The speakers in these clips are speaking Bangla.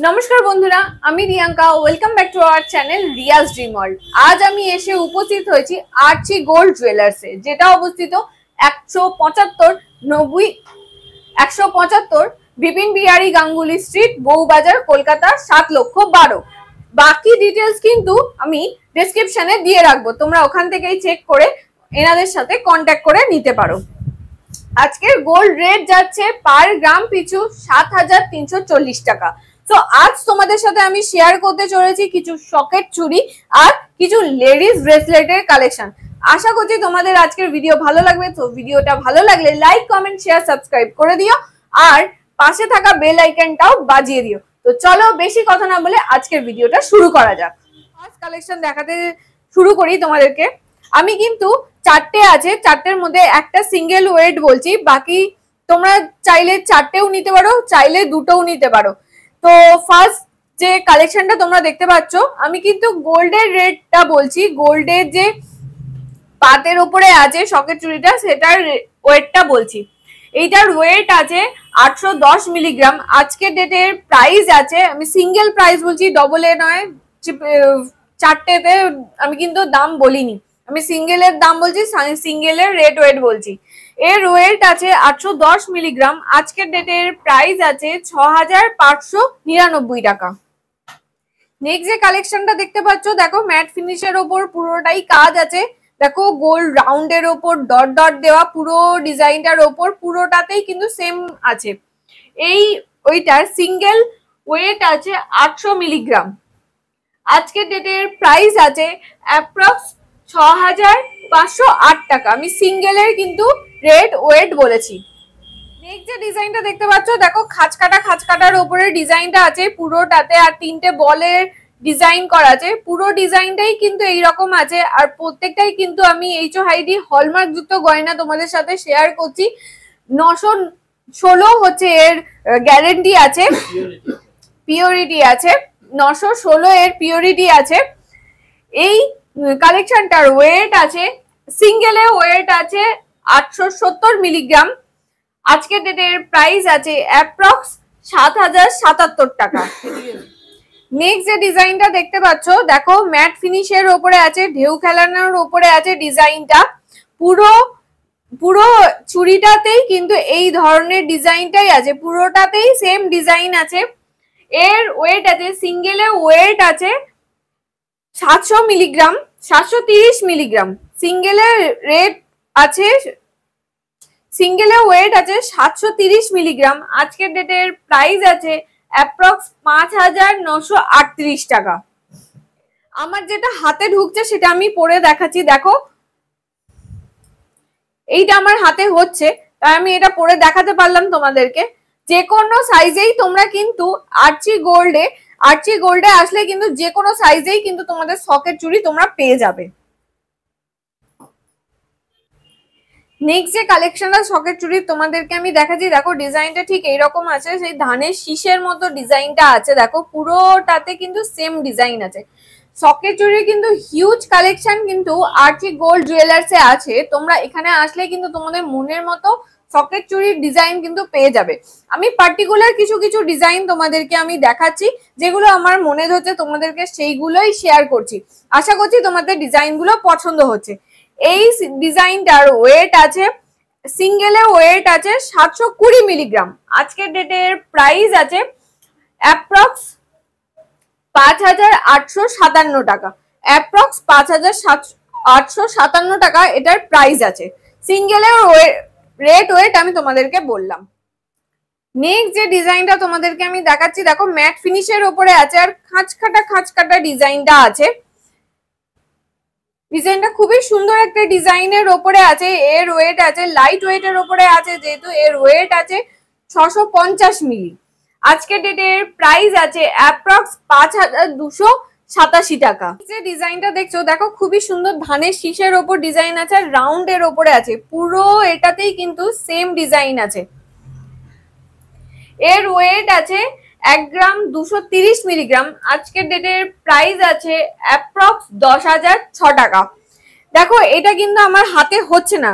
নমস্কার বন্ধুরা, আমি Riyanka. Welcome back to our channel Riyaz dream world. আজ আমি এসে উপস্থিত হয়েছি আর্চি গোল্ড জুয়েলার্সে, যেটা অবস্থিত 175 বিপিন বিহারী গাঙ্গুলি স্ট্রিট, বউবাজার, কলকাতা 7,12,000। বাকি ডিটেলস কিন্তু আমি ডেসক্রিপশনে দিয়ে রাখবো, তোমরা ওখান থেকেই চেক করে এনাদের সাথে কন্ট্যাক্ট করে নিতে পারো। আজকের গোল্ড রেট যাচ্ছে পার গ্রাম পিছু 7,340 টাকা। তো আজ তোমাদের সাথে আমি শেয়ার করতে চলেছি কিছু সকেট চুড়ি আর কিছু লেডিস ব্রেসলেটের কালেকশন। আশা করছি তোমাদের আজকের ভিডিও ভালো লাগবে। তো ভিডিওটা ভালো লাগলে লাইক, কমেন্ট, শেয়ার, সাবস্ক্রাইব করে দিও আর পাশে থাকা বেল আইকনটাও বাজিয়ে দিও। তো চলো বেশি কথা না বলে আজকের ভিডিওটা শুরু করা যাক। ফার্স্ট কালেকশন দেখাতে শুরু করি তোমাদেরকে। আমি কিন্তু চারটে আছে, চারটের মধ্যে একটা সিঙ্গেল ওয়েট বলছি, বাকি তোমরা চাইলে চারটেও নিতে পারো, চাইলে দুটোও নিতে পারো। তো ফার্স্ট যে কালেকশনটা তোমরা দেখতে পাচ্ছ, আমি কিন্তু গোল্ডের রেটটা বলছি। গোল্ডের যে পাতের উপরে আছে সকেট চুড়িটা, সেটার ওয়েটটা বলছি। এইটার ওয়েট আছে 810 মিলিগ্রাম। আজকের ডেটের প্রাইস আছে, আমি সিঙ্গেল প্রাইস বলছি, ডবল এ নয়। চারটেতে আমি কিন্তু দাম বলিনি, আমি সিঙ্গেলের দাম বলছি, সিঙ্গেলের রেট ওয়েট বলছি। এর ওয়েট আছে 810 মিলিগ্রাম। আজকের ডেটের প্রাইস আছে 6,599 টাকা। নেক্সট যে কালেকশনটা দেখতে পাচ্ছ, দেখো ম্যাট ফিনিশের ওপর পুরোটাই কাজ আছে। দেখো গোল্ড রাউন্ডের ওপর ডট ডট দেওয়া পুরো ডিজাইনটার ওপর পুরোটাতেই কিন্তু সেম আছে। এই ওইটার সিঙ্গেল ওয়েট আছে 800 মিলিগ্রাম। আজকের ডেটের প্রাইস আছে অ্যাপ্রক্স 6,508 টাকা। আমি সিঙ্গেলের কিন্তু রেট ওয়েট বলেছি। নেক্সট যে ডিজাইনটা দেখতে পাচ্ছ, দেখো খাঁচকাটার উপরে ডিজাইনটা আছে পুরোটাতে, আর তিনটে বলের ডিজাইন করা আছে। পুরো ডিজাইনটাই কিন্তু এইরকম আছে, আর প্রত্যেকটাই কিন্তু আমি HOID হলমার্ক যুক্ত গয়না তোমাদের সাথে শেয়ার করছি। 916 হচ্ছে এর গ্যারেন্টি আছে, পিওরিটি আছে। 916 এর পিওরিটি আছে। এই কালেকশনটার ওয়েট আছে, সিঙ্গেলে ওয়েট আছে 870 মিলিগ্রাম। আজকের ডেটের প্রাইস আছে অ্যাপ্রক্স 7,077 টাকা। নেক্সট যে ডিজাইনটা দেখতে পাচ্ছ, দেখো ম্যাট ফিনিশের ওপরে আছে, ঢেউ খেলানোর ওপরে আছে ডিজাইনটা। পুরো চুড়িটাতেই কিন্তু এই ধরনের ডিজাইনটাই আছে, পুরোটাতেই সেম ডিজাইন আছে। এর ওয়েট আছে, সিঙ্গেলে ওয়েট আছে 700 মিলিগ্রাম, 730 মিলিগ্রাম। সিঙ্গেলের রেট আছে, সিঙ্গেলে ওয়েট আছে 730 মিলিগ্রাম। আজকের ডেটের প্রাইস আছে অ্যাপ্রক্স 5,938 টাকা। আমার যেটা হাতে ঢুকছে সেটা আমি পরে দেখাচ্ছি। দেখো এইটা আমার হাতে হচ্ছে, তাই আমি এটা পরে দেখাতে পারলাম তোমাদেরকে। যে কোনো সাইজেই তোমরা কিন্তু আর্চি গোল্ডে আসলে কিন্তু যে কোনো সাইজেই কিন্তু তোমাদের সকেট চুড়ি তোমরা পেয়ে যাবে। নেক্সট যে কালেকশনটা সকেট চুড়ি তোমাদেরকে আমি দেখাচ্ছি, দেখো ডিজাইনটা ঠিক এইরকম আছে, সেই ধানের শীষের মতো ডিজাইনটা আছে। দেখো পুরোটাতে কিন্তু সেম ডিজাইন আছে। সকেট চুড়ির কিন্তু হিউজ কালেকশন কিন্তু আর্চি গোল্ড জুয়েলার্সে আছে। তোমরা এখানে আসলে কিন্তু তোমাদের মনের মতো সকেট চুড়ির ডিজাইন কিন্তু পেয়ে যাবে। আমি পার্টিকুলার কিছু কিছু ডিজাইন তোমাদেরকে আমি দেখাচ্ছি, যেগুলো আমার মনে হচ্ছে তোমাদেরকে সেইগুলোই শেয়ার করছি। আশা করছি তোমাদের ডিজাইনগুলো পছন্দ হচ্ছে। এই ডিজাইনটার ওয়েট আছে, সিঙ্গেলে ওয়েট আছে 720 মিলিগ্রাম। আজকের ডেটের প্রাইস আছে অ্যাপ্রক্স 5,857 টাকা। অ্যাপ্রক্স 5,857 টাকা এটার প্রাইস আছে। সিঙ্গেলের রেট ওয়েট আমি তোমাদেরকে বললাম। নেক্সট যে ডিজাইনটা তোমাদেরকে আমি দেখাচ্ছি, দেখো ম্যাট ফিনিশের ওপরে আছে আর খাঁচকাটা ডিজাইনটা আছে। ডিজাইনটা খুবই সুন্দর একটা ডিজাইনের ওপরে আছে। এর ওয়েট আছে, লাইট ওয়েটের ওপরে আছে, যেহেতু এর ওয়েট আছে 650 মিলি। আজকের ডেটের প্রাইস আছে অ্যাপ্রক্স 5,287 টাকা। যে ডিজাইনটা দেখছো, দেখো খুবই সুন্দর ধানের শীষের ওপর ডিজাইন আছে, আর রাউন্ডের ওপরে আছে। পুরো এটাতেই কিন্তু সেম ডিজাইন আছে। এর ওয়েট আছে 1 গ্রাম 230 মিলিগ্রাম। আজকের ডেটের প্রাইস আছে অ্যাপ্রক্স 10,006 টাকা। দেখো এটা কিন্তু আমার হাতে হচ্ছে না,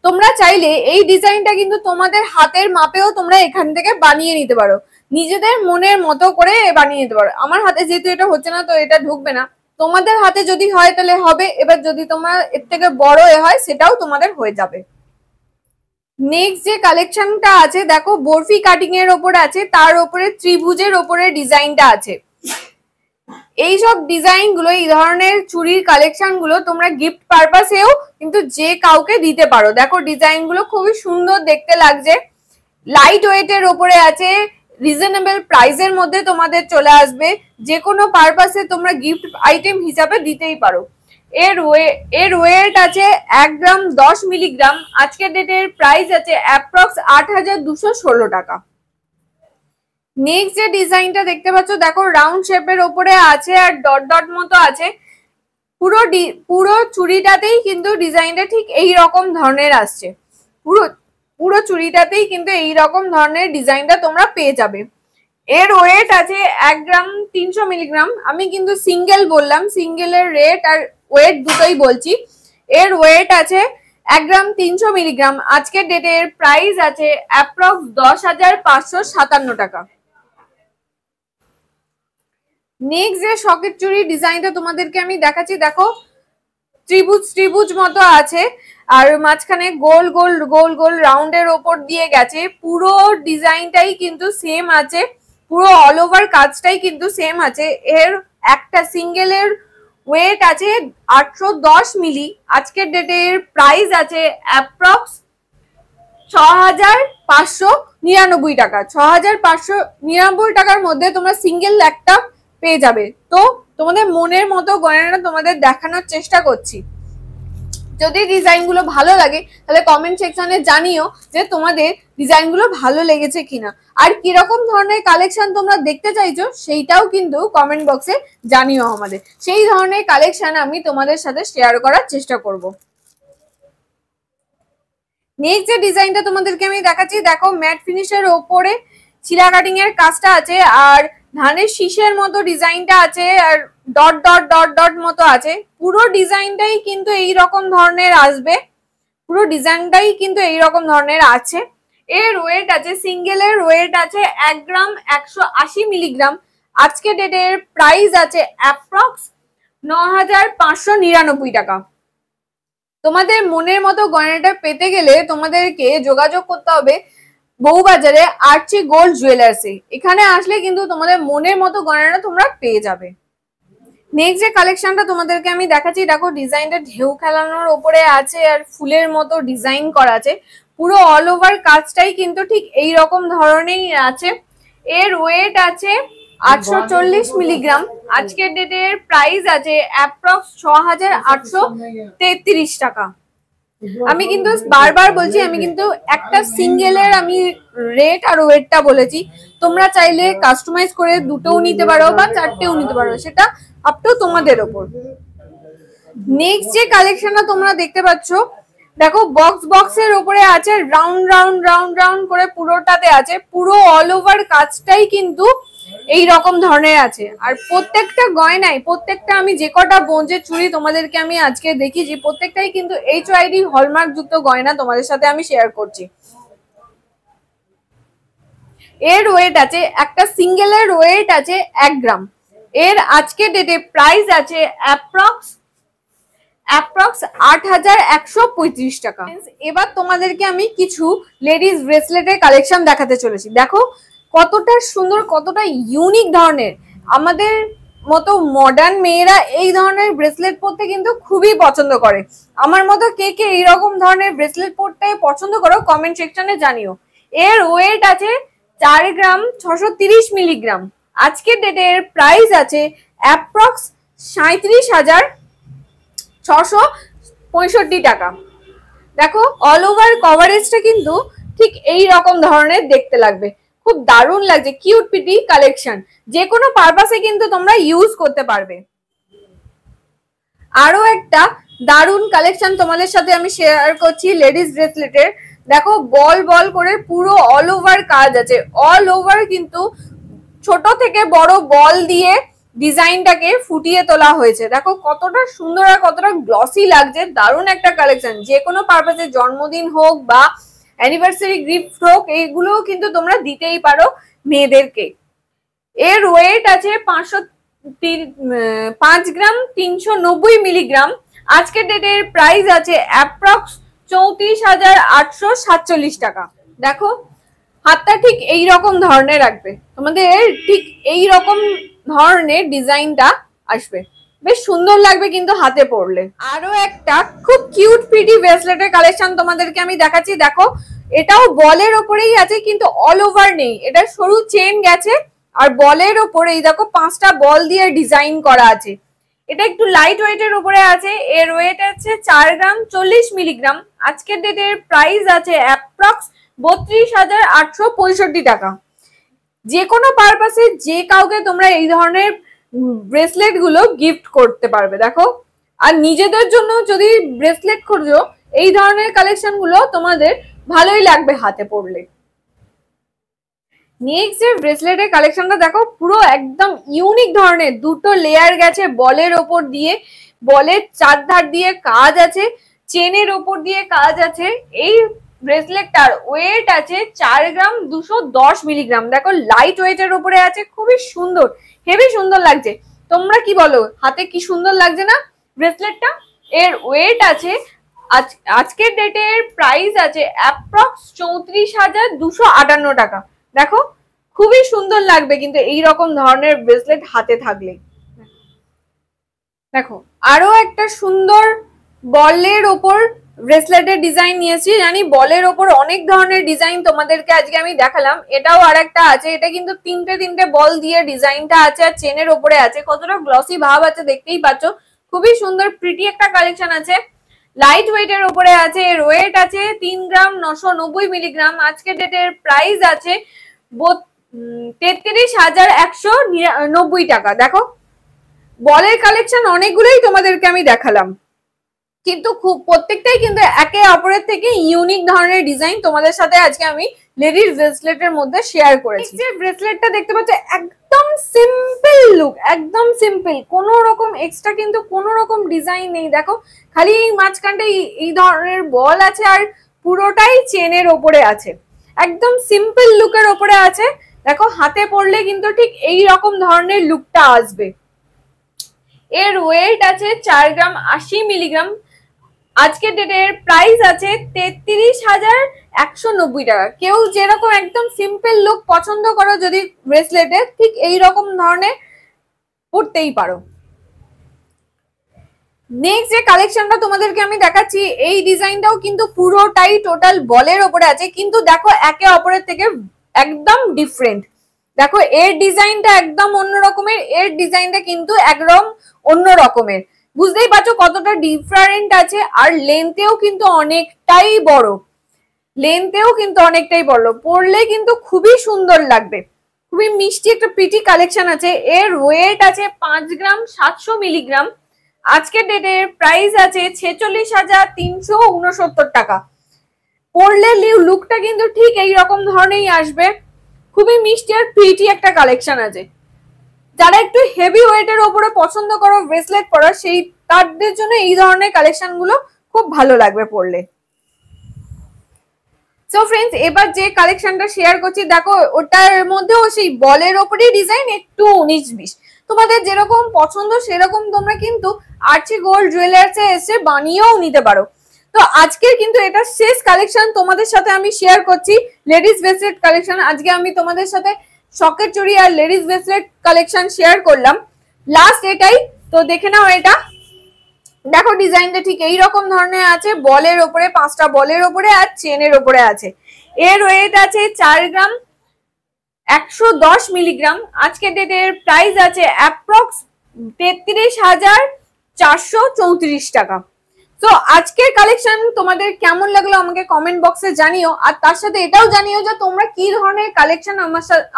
তোমরা চাইলে এই ডিজাইনটা কিন্তু তোমাদের হাতের মাপেও তোমরা এখান থেকে বানিয়ে নিতে পারো। নিজেদের মনের মতো করে বানিয়ে নিতে পারো। আমার হাতে যেহেতু এটা হচ্ছে না তো এটা ঢুকবে না, তোমাদের হাতে যদি হয় তাহলে হবে, এবার যদি তোমার এর থেকে বড় হয় সেটাও তোমাদের হয়ে যাবে। নেক্সট যে কালেকশনটা আছে দেখো বরফি কাটিং এর ওপরে আছে, তার উপরে ত্রিভুজের ওপরে ডিজাইনটা আছে। এইসব ডিজাইন গুলো, এই ধরনের চুড়ির কালেকশন গুলো তোমরা গিফট পারপাসেও কিন্তু যে কাউকে দিতে পারো। দেখো ডিজাইন গুলো খুবই সুন্দর দেখতে লাগছে, লাইট ওয়েটের ওপরে আছে, রিজনেবল প্রাইসের মধ্যে তোমাদের চলে আসবে, যে কোনো পারপাসে তোমরা গিফট আইটেম হিসাবে দিতেই পারো। এর ওয়েট আছে 1 গ্রাম 10 মিলিগ্রাম। আজকের ডেটের প্রাইস আছে অ্যাপ্রক্স 8216 টাকা। নেক্সট যে ডিজাইনটা দেখতে পাচ্ছ দেখো রাউন্ড শেপের ওপরে আছে আর ডট ডট মতো আছে, পুরো চুড়িটাতেই কিন্তু ডিজাইনটা ঠিক এই রকম ধরনের আসছে, পুরো চুড়িটাতেই কিন্তু এই রকম ধরনের ডিজাইনটা তোমরা পেয়ে যাবে। এর ওয়েট আছে 1 গ্রাম 300 মিলিগ্রাম। আমি কিন্তু সিঙ্গেল বললাম, সিঙ্গেলের রেট আর ওয়েট দুটোই বলছি। এর ওয়েট আছে 1 গ্রাম 300 মিলিগ্রাম। আজকের ডেটের প্রাইস আছে অ্যাপ্রক্স 10,557 টাকা। নেক্সট যে সকেট চুড়ি ডিজাইনটা তোমাদেরকে আমি দেখাচ্ছি, দেখো ত্রিভুজ মতো আছে আর মাঝখানে গোল গোল গোল গোল রাউন্ডের ওপর দিয়ে গেছে। পুরো ডিজাইনটাই কিন্তু সেম আছে, পুরো অল ওভার কাজটাই কিন্তু সেম আছে। এর একটা সিঙ্গেলের ওয়েট আছে 810 মিলি। আজকের ডেটের প্রাইস আছে অ্যাপ্রক্স 6,599 টাকা। 6,599 টাকার মধ্যে তোমরা সিঙ্গেল একটা পেয়ে যাবে। তো তোমাদের মনের মতো গয়নাটা তোমাদের দেখানোর চেষ্টা করছি। যদি ডিজাইনগুলো ভালো লাগে তাহলে কমেন্ট সেকশনে জানিও যে তোমাদের ডিজাইনগুলো ভালো লেগেছে কিনা, আর কিরকম ধরনের কালেকশন তোমরা দেখতে চাইছো সেইটাও কিন্তু কমেন্ট বক্সে জানিও আমাদের। সেই ধরনের কালেকশন আমি তোমাদের সাথে শেয়ার করার চেষ্টা করব। নেক্সট যে ডিজাইনটা তোমাদেরকে আমি দেখাচ্ছি দেখো ম্যাট ফিনিশের ওপরে চিরা কাটিং এর কাজটা আছে আর ধানের শীষের মতো ডিজাইনটা আছে আর ডট ডট ডট ডট মতো আছে। পুরো ডিজাইনটাই কিন্তু এই রকম ধরনের আসবে, পুরো ডিজাইনটাই কিন্তু এই রকম ধরনের আছে। এর ওয়েট আছে, সিঙ্গেলের ওয়েট আছে 1 গ্রাম 180 মিলিগ্রাম। আজকে ডেটের প্রাইস আছে অ্যাপ্রক্স 9,599 টাকা। তোমাদের মনের মতো গয়নাটা পেতে গেলে তোমাদেরকে যোগাযোগ করতে হবে বউবাজারে আর্চি গোল্ড জুয়েলার্সে। এখানে আসলে কিন্তু তোমাদের মনের মতো গয়নাটা তোমরা পেয়ে যাবে। নেক্সট যে কালেকশনটা তোমাদেরকে আমি দেখাচ্ছি দেখো ডিজাইনটা ঢেউ খেলানোর ওপরে আছে আর ফুলের মতো ডিজাইন করা আছে। পুরো অল ওভার কাজটাই কিন্তু ঠিক এই রকম ধরনেরই আছে। এর ওয়েট আছে 840 মিলিগ্রাম। আজকের ডেটের প্রাইস আছে অ্যাপ্রক্স 6,833 টাকা। আমি কিন্তু বারবার বলছি, আমি কিন্তু একটা সিঙ্গেলের আমি রেট আর ওয়েটটা বলেছি। তোমরা চাইলে কাস্টমাইজ করে দুটোও নিতে পারো বা চারটেও নিতে পারো, সেটা আপ টু তোমাদের ওপর। নেক্সট যে কালেকশনটা তোমরা দেখতে পাচ্ছ দেখো বক্সের উপরে আছে রাউন্ড রাউন্ড রাউন্ড রাউন্ড করে পুরোটাতে আছে। পুরো অল ওভার কাজটাই কিন্তু এই রকম ধরনের আছে আর প্রত্যেকটা গয়নায়, প্রত্যেকটা আমি যে কটা বোনজের চুড়ি তোমাদেরকে আমি আজকে দেখিয়েছি প্রত্যেকটাই কিন্তু HYD হলমার্ক যুক্ত গয়না তোমাদের সাথে আমি শেয়ার করছি। এর ওয়েট আছে, একটা সিঙ্গেলের ওয়েট আছে 1 গ্রাম। এর আজকে ডেটে প্রাইস আছে অ্যাপ্রক্স 8,135 টাকা। এবার তোমাদেরকে আমি কিছু লেডিস ব্রেসলেটের কালেকশন দেখাতে চলেছি। দেখো কতটা সুন্দর, কতটা ইউনিক ধরনের। আমাদের মতো মডার্ন মেয়েরা এই ধরনের ব্রেসলেট পরতে কিন্তু খুবই পছন্দ করে। আমার মতো কে কে এইরকম ধরনের ব্রেসলেট পরতে পছন্দ করো কমেন্ট সেকশনে জানিও। এর ওয়েট আছে 4 গ্রাম 630 মিলিগ্রাম। আজকের ডেটের প্রাইস আছে অ্যাপ্রক্স 37,665 টাকা। দেখো অল ওভার কভারেজটা কিন্তু ঠিক এই রকম ধরনের দেখতে লাগবে, খুব দারুণ লাগছে, কিউট পিটি কালেকশন, যে কোনো পারপাসে কিন্তু তোমরা ইউজ করতে পারবে। আরো একটা দারুণ কালেকশন তোমাদের সাথে আমি শেয়ার করছি লেডিস ব্রেসলেটের। দেখো বল বল করে পুরো অল ওভার কাজ আছে, অল ওভার কিন্তু ছোট থেকে বড় বল দিয়ে ডিজাইনটাকে ফুটিয়ে তোলা হয়েছে। দেখো কতটা সুন্দর আর কতটা গ্লসি লাগছে, দারুণ একটা কালেকশন। যে কোনো পারপাসে জন্মদিন হোক বা অ্যানিভার্সারি গিফট হোক, এইগুলোও কিন্তু তোমরা দিতেই পারো। মেয়েদেরকে। এর ওয়েট আছে 5 গ্রাম 390 মিলিগ্রাম। আজকের ডেটের প্রাইস আছে অ্যাপ্রক্স 34,847 টাকা। দেখো হাতটা ঠিক এই রকম ধরনের রাখবে, তোমাদের ঠিক এই রকম ধরনের ডিজাইনটা আসবে, বেশ সুন্দর লাগবে কিন্তু হাতে পরলে। আরো একটা খুব কিউট প্রিটি ব্রেসলেটের কালেকশন তোমাদেরকে আমি দেখাচ্ছি। দেখো এটাও বলের ওপরেই আছে কিন্তু অল ওভার নেই, এটা সরু চেন গেছে আর বলের ওপরে এই দেখো 5টা বল দিয়ে ডিজাইন করা আছে। এটা একটু লাইট ওয়েটের উপরে আছে। এর ওয়েট আছে 4 গ্রাম 40 মিলিগ্রাম। আজকের ডেটের প্রাইস আছে অ্যাপ্রক্স 32,865 টাকা। যে কোনো পারপাসে যে কাউকে তোমরা এই ধরনের ব্রেসলেট গুলো গিফট করতে পারবে। দেখো আর নিজেদের জন্য যদি ব্রেসলেট খোঁজো এই ধরনের কালেকশন গুলো তোমাদের ভালোই লাগবে হাতে পরলে। নেক্সট যে ব্রেসলেটের কালেকশনটা দেখো পুরো একদম ইউনিক ধরনের, দুটো লেয়ার গেছে বলের ওপর দিয়ে, বলের চারধার দিয়ে কাজ আছে, চেনের ওপর দিয়ে কাজ আছে। এই ব্রেসলেটটার ওয়েট আছে 4 গ্রাম 210 মিলিগ্রাম। দেখো লাইট ওয়েটের উপরে আছে, খুবই সুন্দর, হেভি সুন্দর লাগছে। তোমরা কি বলো, হাতে কি সুন্দর লাগছে না ব্রেসলেটটা? এর ওয়েট আছে আজকের ডেটের প্রাইস আছে অ্যাপ্রক্স 34,258 টাকা। দেখো খুবই সুন্দর লাগবে কিন্তু এই রকম ধরনের ব্রেসলেট হাতে থাকলে। দেখো আরো একটা সুন্দর বলের ওপর ব্রেসলেটের ডিজাইন নিয়েছি। জানি বলের ওপর অনেক ধরনের ডিজাইন তোমাদেরকে আজকে আমি দেখালাম, এটাও আর একটা আছে। এটা কিন্তু তিনটে বল দিয়ে ডিজাইনটা আছে আর চেনের ওপরে আছে, কতটা গ্লসি ভাব আছে দেখতেই পাচ্ছ। খুবই সুন্দর প্রিটি একটা কালেকশন আছে, লাইট ওয়েটের উপরে আছে। এর ওয়েট আছে 3 গ্রাম 990 মিলিগ্রাম। আজকের ডেটের প্রাইস আছে 33,190 টাকা। দেখো বলের কালেকশন অনেকগুলোই তোমাদেরকে আমি দেখালাম, কিন্তু খুব প্রত্যেকটাই কিন্তু একে অপরের থেকে ইউনিক ধরনের ডিজাইন তোমাদের সাথে আজকে আমি লেডিস ব্রেসলেটের মধ্যে শেয়ার করেছি। যে ব্রেসলেটটা দেখতে পাচ্ছ একদম সিম্পল লুক, একদম সিম্পল, কোনো রকম এক্সট্রা কিন্তু কোনো রকম ডিজাইন নেই। দেখো খালি এই মাঝখানটা এই ধরনের বল আছে আর পুরোটাই চেনের ওপরে আছে, একদম সিম্পল লুকের ওপরে আছে। দেখো হাতে পরলে কিন্তু ঠিক এই রকম ধরনের লুকটা আসবে। এর ওয়েট আছে 4 গ্রাম 80 মিলিগ্রাম। আজকের ডেটের প্রাইস আছে 33,190 টাকা। কেউ যেরকম একদম সিম্পল লুক পছন্দ করো যদি ব্রেসলেটে, ঠিক এই রকম ধরনের পরতেই পারো। নেক্সট যে কালেকশনটা তোমাদেরকে আমি দেখাচ্ছি, এই ডিজাইনটাও কিন্তু পুরোটাই টোটাল বলের ওপরে আছে, কিন্তু দেখো একে অপরের থেকে একদম ডিফারেন্ট। দেখো এর ডিজাইনটা একদম অন্য রকমের, এর ডিজাইনটা কিন্তু একদম অন্য রকমের, বুঝতেই পারছো কতটা ডিফারেন্ট আছে। আর লেন্থেও কিন্তু অনেকটাই বড়, পরলে কিন্তু খুবই সুন্দর লাগবে, খুবই মিষ্টি একটা প্রিটি কালেকশন আছে। এর ওয়েট আছে 5 গ্রাম 700 মিলিগ্রাম। আজকের ডেটের প্রাইস আছে 46,369 টাকা। পরলে লুকটা কিন্তু ঠিক এই রকম ধরনেরই আসবে, খুবই মিষ্টি আর প্রিটি একটা কালেকশন আছে। যারা একটু হেভি ওয়েটের ওপরে পছন্দ করো ব্রেসলেট পরা, সেই তাদের জন্য এই ধরনের কালেকশন গুলো খুব ভালো লাগবে পরলে। সো ফ্রেন্ডস, এবার যে কালেকশনটা শেয়ার করছি দেখো ওটার মধ্যেও সেই বলের ওপরে ডিজাইন একটু 19-20, তোমাদের যেরকম পছন্দ সেরকম তোমরা কিন্তু আর্চি গোল্ড জুয়েলার্সে এসে বানিয়েও নিতে পারো। তো আজকের কিন্তু এটা শেষ কালেকশন তোমাদের সাথে আমি শেয়ার করছি, লেডিস ব্রেসলেট কালেকশন। আজকে আমি তোমাদের সাথে শকের চুড়ি আর লেডিস ব্রেসলেট কালেকশন শেয়ার করলাম, লাস্ট এটাই। তো দেখে নাও, এটা দেখো ডিজাইনটা ঠিক এই রকম ধরনের আছে, বলের ওপরে 5টা বলের ওপরে আর চেনের ওপরে আছে। এর ওয়েট আছে 4 গ্রাম 110 মিলিগ্রাম। আজকের ডেটের প্রাইস আছে অ্যাপ্রক্স 33,434 টাকা। তো আজকের কালেকশন তোমাদের কেমন লাগলো আমাকে কমেন্ট বক্সে জানিও, আর তার সাথে এটাও জানিও যে তোমরা কি ধরনের কালেকশন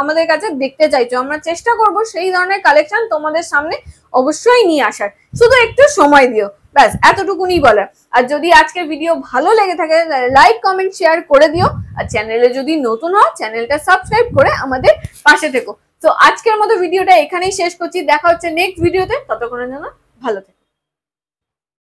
আমাদের কাছে দেখতে চাইছো। আমরা চেষ্টা করব সেই ধরনের কালেকশন তোমাদের সামনে অবশ্যই নিয়ে আসার, শুধু একটু সময় দিও, ব্যাস এতটুকুনি বলার। আর যদি আজকের ভিডিও ভালো লেগে থাকে লাইক কমেন্ট শেয়ার করে দিও, আর চ্যানেলে যদি নতুন হও চ্যানেলটা সাবস্ক্রাইব করে আমাদের পাশে থেকো। তো আজকের মতো ভিডিওটা এখানেই শেষ করছি, দেখা হচ্ছে নেক্সট ভিডিওতে, ততক্ষণের জন্য ভালো থেকো।